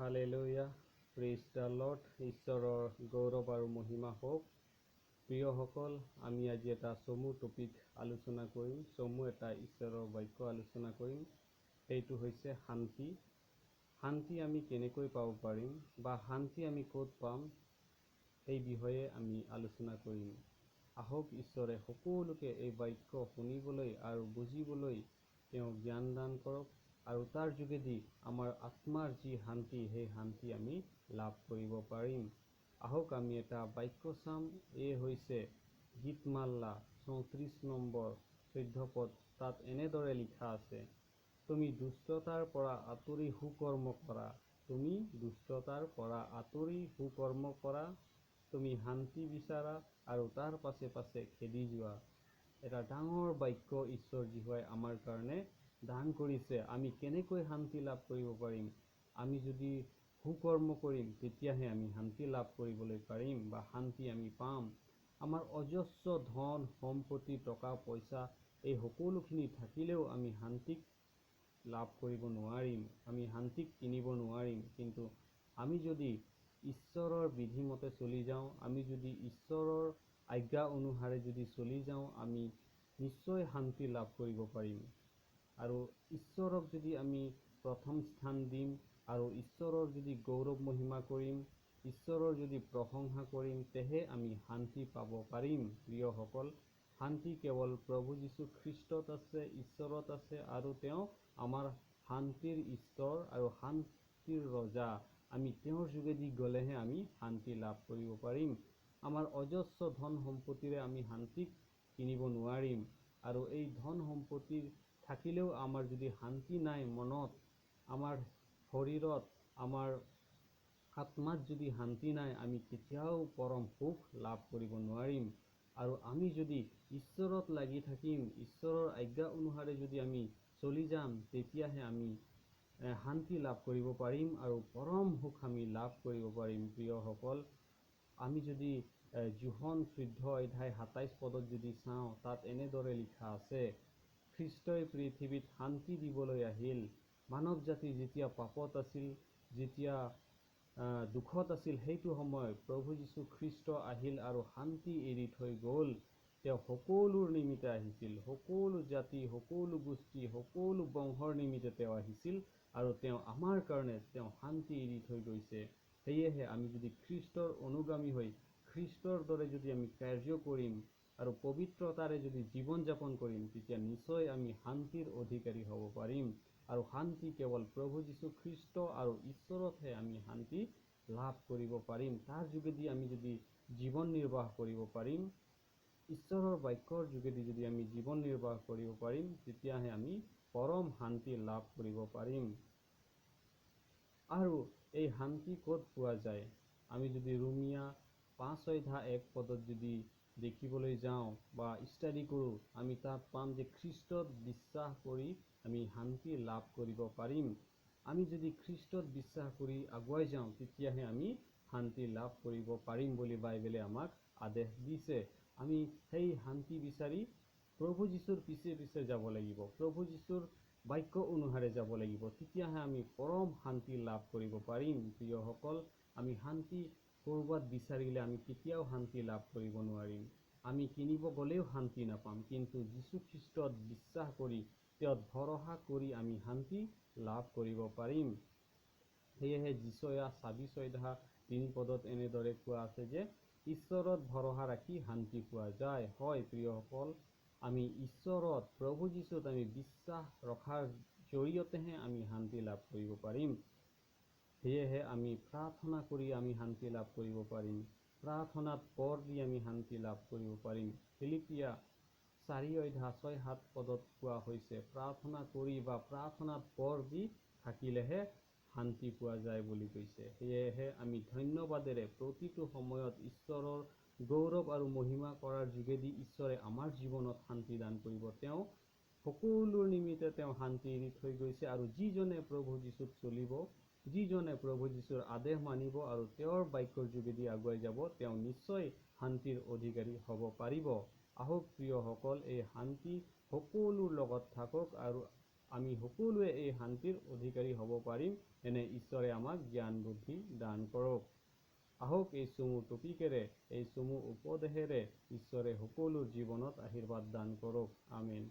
Hallelujah, praise the lord. ঈশ্বৰৰ গৌৰৱ আৰু মহিমা হওক। প্ৰিয়সকল, আমি আজি এটা চমু টপিক আলোচনা কৰিম। চমু এটা ঈশ্বৰৰ বাক্য আলোচনা কৰিম। সেইটো হৈছে শান্তি। শান্তি আমি কেনেকৈ পাব পাৰিম বা শান্তি আমি ক'ত পাম, সেই বিষয়ে আমি আলোচনা কৰিম। আহক ঈশ্বৰে সকলোকে এই বাক্য শুনিবলৈ আৰু বুজিবলৈ তেওঁ জ্ঞান দান কৰক, আৰু তাৰ যোগেদি আমাৰ আত্মাৰ যি শান্তি, সেই শান্তি আমি লাভ কৰিব পাৰিম। আহক আমি এটা বাক্য চাম। এই হৈছে গীতমালা 34 নম্বৰ 14 পদ। তাত এনেদৰে লিখা আছে, তুমি দুষ্টতাৰ পৰা আঁতৰি সুকৰ্ম কৰা। তুমি দুষ্টতাৰ পৰা আঁতৰি সুকৰ্ম কৰা। তুমি শান্তি বিচাৰা আৰু তাৰ পাছে পাছে খেদি যোৱা। এটা ডাঙৰ বাক্য ঈশ্বৰ যীশুৱে আমাৰ কাৰণে দান কৰিছে। আমি কেনেকৈ শান্তি লাভ কৰিব পাৰিম? আমি যদি সুকৰ্ম কৰিম, তেতিয়াহে আমি শান্তি লাভ কৰিবলৈ পাৰিম বা শান্তি আমি পাম। আমাৰ অজস্ৰ ধন সম্পত্তি, টকা পইচা, এই সকলোখিনি থাকিলেও আমি শান্তিক লাভ কৰিব নোৱাৰিম। আমি শান্তিক কিনিব নোৱাৰিম। কিন্তু আমি যদি ঈশ্বৰৰ বিধিমতে চলি যাওঁ, আমি যদি ঈশ্বৰৰ আজ্ঞা অনুসাৰে যদি চলি যাওঁ, আমি নিশ্চয় শান্তি লাভ কৰিব পাৰিম। আৰু ঈশ্বৰক যদি আমি প্ৰথম স্থান দিম আৰু ঈশ্বৰৰ যদি গৌৰৱ মহিমা কৰিম, ঈশ্বৰৰ যদি প্ৰশংসা কৰিম, তেহে আমি শান্তি পাব পাৰিম। প্ৰিয়সকল, শান্তি কেৱল প্ৰভু যীশু খ্ৰীষ্টত আছে, ঈশ্বৰত আছে, আৰু তেওঁ আমাৰ শান্তিৰ ঈশ্বৰ আৰু শান্তিৰ ৰজা। আমি তেওঁৰ যোগেদি গ'লেহে আমি শান্তি লাভ কৰিব পাৰিম। আমাৰ অজস্ৰ ধন সম্পত্তিৰে আমি শান্তিক কিনিব নোৱাৰিম। আৰু এই ধন সম্পত্তি থাকিলেও আমাৰ যদি শান্তি নাই মনত, আমাৰ শৰীৰত, আমাৰ আত্মাত যদি শান্তি নাই, আমি কেতিয়াও পৰম সুখ লাভ কৰিব নোৱাৰিম। আৰু আমি যদি ঈশ্বৰত লাগি থাকিম, ঈশ্বৰৰ আজ্ঞা অনুসাৰে যদি আমি চলি যাম, তেতিয়াহে আমি শান্তি লাভ কৰিব পাৰিম আৰু পৰম সুখ আমি লাভ কৰিব পাৰিম। প্ৰিয়সকল, আমি যদি যোহন 14 অধ্যায় 27 পদত যদি চাওঁ, তাত এনেদৰে লিখা আছে, খ্ৰীষ্টই পৃথিৱীত শান্তি দিবলৈ আহিল। মানৱ জাতি যেতিয়া পাপত আছিল, যেতিয়া দুখত আছিল, সেইটো সময়ত প্ৰভু যীশু খ্ৰীষ্ট আহিল আৰু শান্তি এৰি থৈ গ'ল। তেওঁ সকলোৰ নিমিত্তে আহিছিল। সকলো জাতি, সকলো গোষ্ঠী, সকলো বংশৰ নিমিত্তে তেওঁ আহিছিল, আৰু তেওঁ আমাৰ কাৰণে তেওঁ শান্তি এৰি থৈ গৈছে। সেয়েহে আমি যদি খ্ৰীষ্টৰ অনুগামী হৈ খ্ৰীষ্টৰ দৰে যদি আমি কাৰ্য কৰিম আৰু পবিত্ৰতাৰে যদি জীৱন যাপন কৰিম, তেতিয়া নিশ্চয় আমি শান্তিৰ অধিকাৰী হ'ব পাৰিম। আৰু শান্তি কেৱল প্ৰভু যীশু খ্ৰীষ্ট আৰু ঈশ্বৰতহে আমি শান্তি লাভ কৰিব পাৰিম। তাৰ যোগেদি আমি যদি জীৱন নিৰ্বাহ কৰিব পাৰিম, ঈশ্বৰৰ বাক্যৰ যোগেদি যদি আমি জীৱন নিৰ্বাহ কৰিব পাৰিম, তেতিয়াহে আমি পৰম শান্তি লাভ কৰিব পাৰিম। আৰু এই শান্তি ক'ত পোৱা যায়? আমি যদি ৰোমিয়া 5 অধ্যায় 1 পদত যদি দেখিবলৈ যাওঁ বা ষ্টাডি কৰোঁ, আমি তাত পাম যে খ্ৰীষ্টত বিশ্বাস কৰি আমি শান্তি লাভ কৰিব পাৰিম। আমি যদি খ্ৰীষ্টত বিশ্বাস কৰি আগুৱাই যাওঁ, তেতিয়াহে আমি শান্তি লাভ কৰিব পাৰিম বুলি বাইবেলে আমাক আদেশ দিছে। আমি সেই শান্তি বিচাৰি প্ৰভু যীশুৰ পিছে পিছে যাব লাগিব। প্ৰভু যীশুৰ বাক্য অনুসাৰে যাব লাগিব। তেতিয়াহে আমি পৰম শান্তি লাভ কৰিব পাৰিম। প্ৰিয়সকল, আমি শান্তি ক'ৰবাত বিচাৰিলে আমি কেতিয়াও শান্তি লাভ কৰিব নোৱাৰিম। আমি কিনিব গ'লেও শান্তি নাপাম। কিন্তু যীশু খ্ৰীষ্টত বিশ্বাস কৰি, তেওঁত ভৰসা কৰি আমি শান্তি লাভ কৰিব পাৰিম। সেয়েহে যিচয়া 26 অধ্যায় 3 পদত এনেদৰে কোৱা আছে যে, ঈশ্বৰত ভৰসা ৰাখি শান্তি পোৱা যায়। হয় প্ৰিয়সকল, আমি ঈশ্বৰত, প্ৰভু যীশুত আমি বিশ্বাস ৰখাৰ জৰিয়তেহে আমি শান্তি লাভ কৰিব পাৰিম। সেয়েহে আমি প্ৰাৰ্থনা কৰি আমি শান্তি লাভ কৰিব পাৰিম। প্ৰাৰ্থনাত পৰ দি আমি শান্তি লাভ কৰিব পাৰিম। ফিলিপিয়া 4 অধ্যায় 6-7 পদত কোৱা হৈছে, প্ৰাৰ্থনা কৰি বা প্ৰাৰ্থনাত পৰ দি থাকিলেহে শান্তি পোৱা যায় বুলি কৈছে। সেয়েহে আমি ধন্যবাদেৰে প্ৰতিটো সময়ত ঈশ্বৰৰ গৌৰৱ আৰু মহিমা কৰাৰ যোগেদি ঈশ্বৰে আমাৰ জীৱনত শান্তি দান কৰিব। তেওঁ সকলোৰ নিমিত্তে তেওঁ শান্তি এৰি থৈ গৈছে, আৰু যিজনে প্ৰভু যীশুত চলিব, যিজনে প্ৰভু যীশুৰ আদেশ মানিব আৰু তেওঁৰ বাক্যৰ যোগেদি আগুৱাই যাব, তেওঁ নিশ্চয় শান্তিৰ অধিকাৰী হ'ব পাৰিব। আহক প্ৰিয়সকল, এই শান্তি সকলোৰ লগত থাকক আৰু আমি সকলোৱে এই শান্তিৰ অধিকাৰী হ'ব পাৰিম। এনে ঈশ্বৰে আমাক জ্ঞান বুদ্ধি দান কৰক। আহক এই চমু টপিকেৰে, এই চমু উপদেশেৰে ঈশ্বৰে সকলো জীৱনত আশীৰ্বাদ দান কৰক। আমেন।